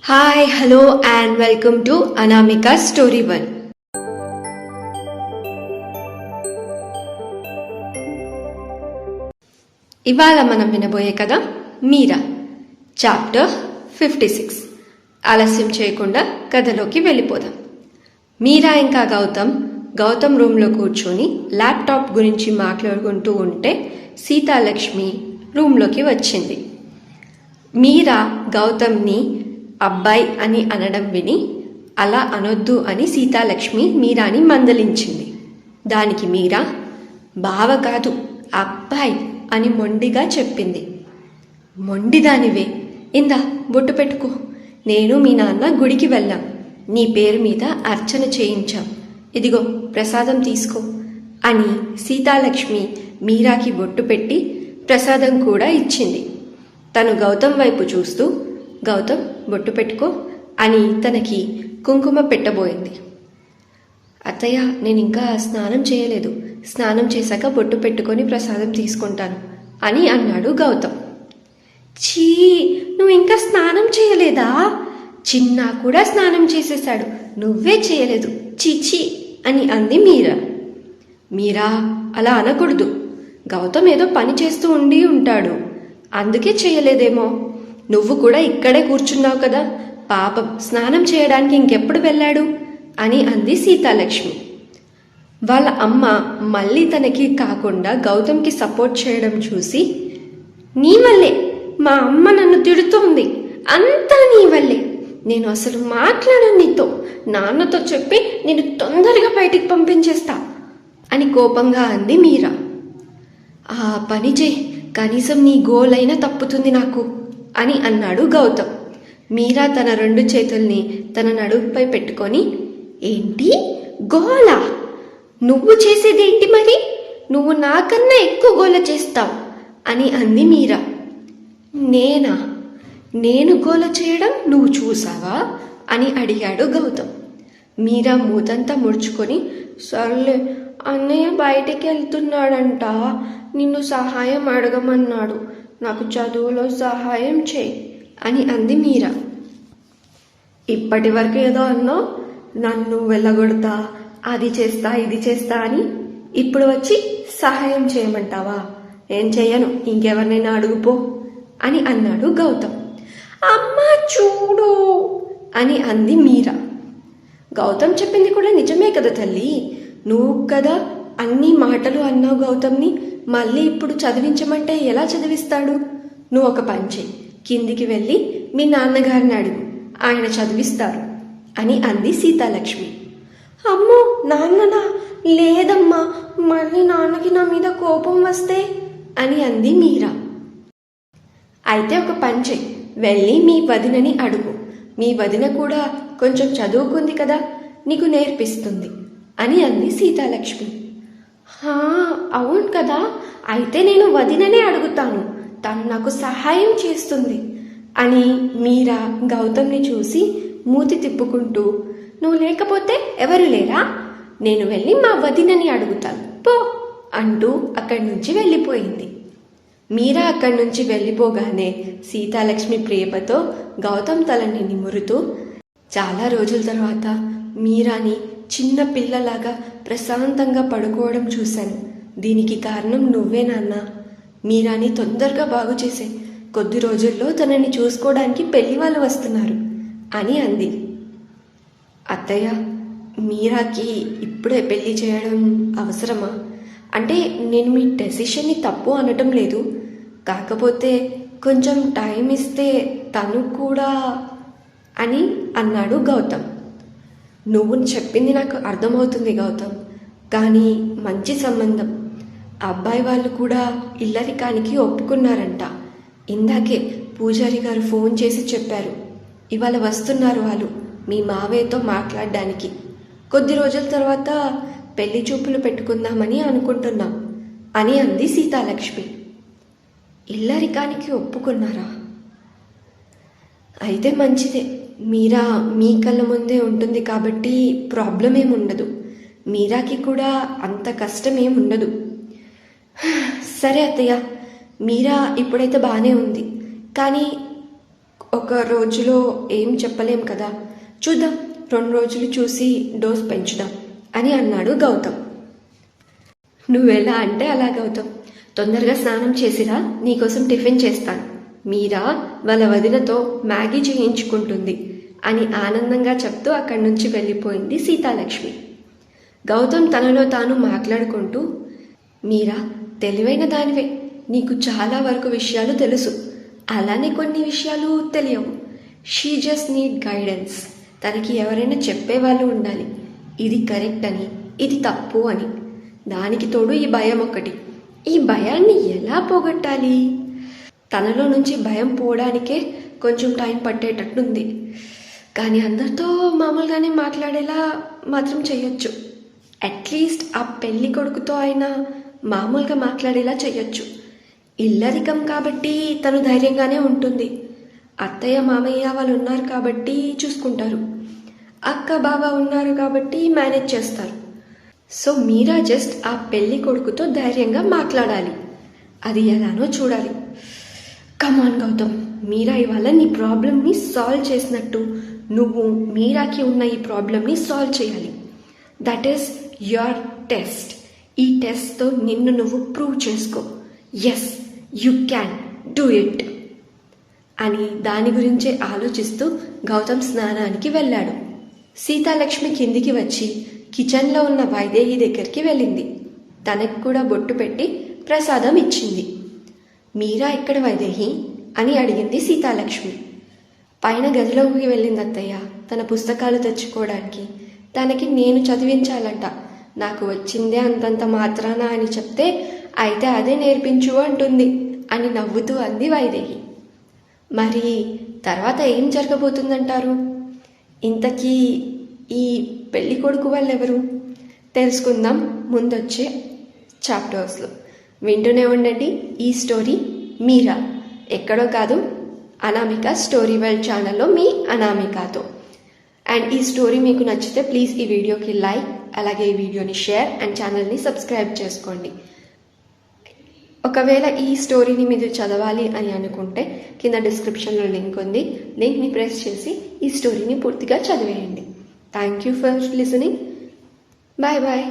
Hi hello and welcome to Anamika story one. ఇవాళ మనం వినబోయే కథ మీరా, చాప్టర్ 56. ఆలస్యం చేయకుండా కథలోకి వెళ్ళిపోదాం. మీరా ఇంకా గౌతమ్ రూమ్లో కూర్చొని ల్యాప్టాప్ గురించి మాట్లాడుకుంటూ ఉంటే సీతాలక్ష్మి రూమ్లోకి వచ్చింది. మీరా గౌతమ్ని అబ్బాయి అని అనడం విని అలా అనొద్దు అని సీతాలక్ష్మి మీరాని మందలించింది. దానికి మీరా బావ కాదు అబ్బాయి అని మొండిగా చెప్పింది. మొండిదానివే, ఇందా బొట్టు పెట్టుకో, నేను మీ నాన్న గుడికి వెళ్ళాం, నీ పేరు మీద అర్చన చేయించాం, ఇదిగో ప్రసాదం తీసుకో అని సీతాలక్ష్మి మీరాకి బొట్టు పెట్టి ప్రసాదం కూడా ఇచ్చింది. తను గౌతమ్ వైపు చూస్తూ గౌతమ్ బొట్టు పెట్టుకో అని తనకి కుంకుమ పెట్టబోయింది. అత్తయ్య, నేను ఇంకా స్నానం చేయలేదు, స్నానం చేశాక బొట్టు పెట్టుకొని ప్రసాదం తీసుకుంటాను అని అన్నాడు గౌతమ్. ఛీ, నువ్వు ఇంకా స్నానం చేయలేదా? చిన్న కూడా స్నానం చేసేశాడు, నువ్వే చేయలేదు, చీచీ అని అంది మీరా. మీరా, అలా అనకూడదు, గౌతమ్ ఏదో పని చేస్తూ ఉంటాడు, అందుకే చేయలేదేమో. నువ్వు కూడా ఇక్కడే కూర్చున్నావు కదా, పాపం స్నానం చేయడానికి ఇంకెప్పుడు వెళ్ళాడు అని అంది సీతాలక్ష్మి. వాళ్ళ అమ్మ మళ్ళీ తనకి కాకుండా గౌతమ్కి సపోర్ట్ చేయడం చూసి, నీ వల్లే మా అమ్మ నన్ను తిడుతోంది, అంతా నీ వల్లే, నేను అసలు మాట్లాడను నీతో, నాన్నతో చెప్పి నేను తొందరగా బయటికి పంపించేస్తా అని కోపంగా అంది మీరా. ఆ పని చేయి, కనీసం నీ గోల్ అయినా తప్పుతుంది నాకు అని అన్నాడు గౌతమ్. మీరా తన 2 చేతుల్ని తన నడుముపై పెట్టుకొని, ఏంటి గోలా? నువ్వు చేసేదేంటి మరి? నువ్వు నాకన్నా ఎక్కువ గోల చేస్తావు అని అంది మీరా. నేనా? నేను గోల చేయడం నువ్వు చూసావా అని అడిగాడు గౌతమ్. మీరా మూతంతా ముడుచుకొని, సర్లే అన్నయ్య బయటికి వెళ్తున్నాడంట, నిన్ను సహాయం అడగమన్నాడు, నాకు చదువులో సహాయం చేయి అని అంది మీరా. ఇప్పటి వరకు ఏదో అన్నావు, నన్ను వెళ్ళగొడతా, అది చేస్తా ఇది చేస్తా అని, ఇప్పుడు వచ్చి సహాయం చేయమంటావా? ఏం చెయ్యను, ఇంకెవరినైనా అడుగుపో అని అన్నాడు గౌతమ్. అమ్మా చూడు అని అంది మీరా. గౌతమ్ చెప్పింది కూడా నిజమే కదా తల్లి, నువ్వు కదా అన్ని మాటలు అన్నావు గౌతమ్ని, మళ్ళీ ఇప్పుడు చదివించమంటే ఎలా చదివిస్తాడు? నువ్వు ఒక పని చెయ్యి, కిందికి వెళ్ళి మీ నాన్నగారిని అడుగు, ఆయన చదివిస్తారు అని అంది సీతాలక్ష్మి. అమ్మో నాన్ననా? లేదమ్మా, మళ్ళీ నాన్నకి నా మీద కోపం వస్తే అని అంది మీరా. అయితే ఒక పని చెయ్యి, వెళ్ళి మీ వదినని అడుగు, మీ వదిన కూడా కొంచెం చదువుకుంది కదా, నీకు నేర్పిస్తుంది అని అంది సీతాలక్ష్మి. అవును కదా, అయితే నేను వదిననే అడుగుతాను, తను నాకు సహాయం చేస్తుంది అని మీరా గౌతమ్ని చూసి మూతి తిప్పుకుంటూ, నువ్వు లేకపోతే ఎవరు లేరా, నేను వెళ్ళి మా వదినని అడుగుతాను పో అంటూ అక్కడి నుంచి వెళ్ళిపోయింది. మీరా అక్కడి నుంచి వెళ్ళిపోగానే సీతాలక్ష్మి ప్రేమతో గౌతమ్ తలని నిమురుతూ, చాలా రోజుల తర్వాత మీరాని చిన్న పిల్లలాగా ప్రశాంతంగా పడుకోవడం చూశాను, దీనికి కారణం నువ్వే నాన్న, మీరాని తొందరగా బాగు చేసే, కొద్ది రోజుల్లో తనని చూసుకోవడానికి పెళ్లి వాళ్ళు వస్తున్నారు అని అంది. అత్తయ్య, మీరాకి ఇప్పుడే పెళ్లి చేయడం అవసరమా? అంటే నేను మీ డెసిషన్ని తప్పు అనటం లేదు, కాకపోతే కొంచెం టైం ఇస్తే తను కూడా అని అన్నాడు గౌతమ్. నువ్వు చెప్పింది నాకు అర్థమవుతుంది గౌతమ్, కానీ మంచి సంబంధం, అబ్బాయి వాళ్ళు కూడా ఇల్లరికానికి ఒప్పుకున్నారంట, ఇందాకే పూజారి గారు ఫోన్ చేసి చెప్పారు, ఇవాళ వస్తున్నారు వాళ్ళు మీ మావయ్యతో మాట్లాడడానికి, కొద్ది రోజుల తర్వాత పెళ్లి చూపులు పెట్టుకుందామని అనుకుంటున్నాం అని అంది సీతాలక్ష్మి. ఇల్లరికానికి ఒప్పుకున్నారా? అయితే మంచిదే, మీరా మీ కళ్ళ ముందే ఉంటుంది కాబట్టి ప్రాబ్లం ఏముండదు, మీరాకి కూడా అంత కష్టం ఏముండదు. సరే అత్తయ్య, మీరా ఇప్పుడైతే బాగానే ఉంది, కానీ ఒక రోజులో ఏం చెప్పలేం కదా, చూద్దాం 2 రోజులు చూసి డోస్ పెంచుదాం అని అన్నాడు గౌతమ్. నువ్వెలా అంటే అలా గౌతమ్. తొందరగా స్నానం చేసిరా, నీకోసం టిఫిన్ చేస్తాను. మీరా వాళ్ళ వదినతో మ్యాగీ చేయించుకుంటుంది అని ఆనందంగా చెప్తూ అక్కడి నుంచి వెళ్ళిపోయింది సీతాలక్ష్మి. గౌతమ్ తనలో తాను మాట్లాడుకుంటూ, మీరా తెలివైన దానివే, నీకు చాలా వరకు విషయాలు తెలుసు, అలానే కొన్ని విషయాలు తెలియవు. She just need guidance. తనకి ఎవరైనా చెప్పేవాళ్ళు ఉండాలి, ఇది కరెక్ట్ అని, ఇది తప్పు అని. దానికి తోడు ఈ భయం ఒకటి. ఈ భయాన్ని ఎలా పోగొట్టాలి? తనలో నుంచి భయం పోవడానికే కొంచెం టైం పట్టేటట్టుంది. కానీ అందరితో మామూలుగానే మాట్లాడేలా మాత్రం చెయ్యొచ్చు. అట్లీస్ట్ ఆ పెళ్లి కొడుకుతో అయినా మామూలుగా మాట్లాడేలా చెయ్యొచ్చు. ఇల్లరికం కాబట్టి తను ధైర్యంగానే ఉంటుంది. అత్తయ్య మామయ్య వాళ్ళు ఉన్నారు కాబట్టి చూసుకుంటారు. అక్క బావ ఉన్నారు కాబట్టి మేనేజ్ చేస్తారు. సో మీరా జస్ట్ ఆ పెళ్లి కొడుకుతో ధైర్యంగా మాట్లాడాలి. అది ఎలానో చూడాలి. కమాన్ గౌతమ్, మీరా ఇవాళ నీ ప్రాబ్లమ్ని సాల్వ్ చేసినట్టు నువ్వు మీరాకి ఉన్న ఈ ప్రాబ్లమ్ని సాల్వ్ చేయాలి. That is your test. ఈ టెస్ట్తో నిన్ను నువ్వు ప్రూవ్ చేసుకో. Yes, you can do it అని దాని గురించే ఆలోచిస్తూ గౌతమ్ స్నానానికి వెళ్ళాడు. సీతాలక్ష్మి కిందికి వచ్చి కిచెన్లో ఉన్న వైదేహి దగ్గరికి వెళ్ళింది. తనకు కూడా బొట్టు పెట్టి ప్రసాదం ఇచ్చింది. మీరా ఎక్కడ వైదేహి అని అడిగింది సీతాలక్ష్మి. పైన గదిలోకి వెళ్ళింది అత్తయ్య, తన పుస్తకాలు తెచ్చుకోవడానికి. తనకి నేను చదివించాలంట. నాకు వచ్చిందే అంతంత మాత్రాన అని చెప్తే, అయితే అదే నేర్పించు అంటుంది అని నవ్వుతూ అంది వైదేహి. మరి తర్వాత ఏం జరగబోతుందంటారు? ఇంతకీ ఈ పెళ్లి కొడుకు వాళ్ళెవరు? తెలుసుకుందాం ముందొచ్చే చాప్టర్స్లో. వింటూనే ఉండండి ఈ స్టోరీ మీరా. ఎక్కడో కాదు, అనామిక స్టోరీ వరల్డ్ ఛానల్లో మీ అనామికతో. అండ్ ఈ స్టోరీ మీకు నచ్చితే ప్లీజ్ ఈ వీడియోకి లైక్, అలాగే ఈ వీడియోని షేర్ అండ్ ఛానల్ని సబ్స్క్రైబ్ చేసుకోండి. ఒకవేళ ఈ స్టోరీని మీరు చదవాలి అని అనుకుంటే కింద డిస్క్రిప్షన్లో లింక్ ఉంది. లింక్ని ప్రెస్ చేసి ఈ స్టోరీని పూర్తిగా చదివేయండి. Thank you for listening. Bye bye.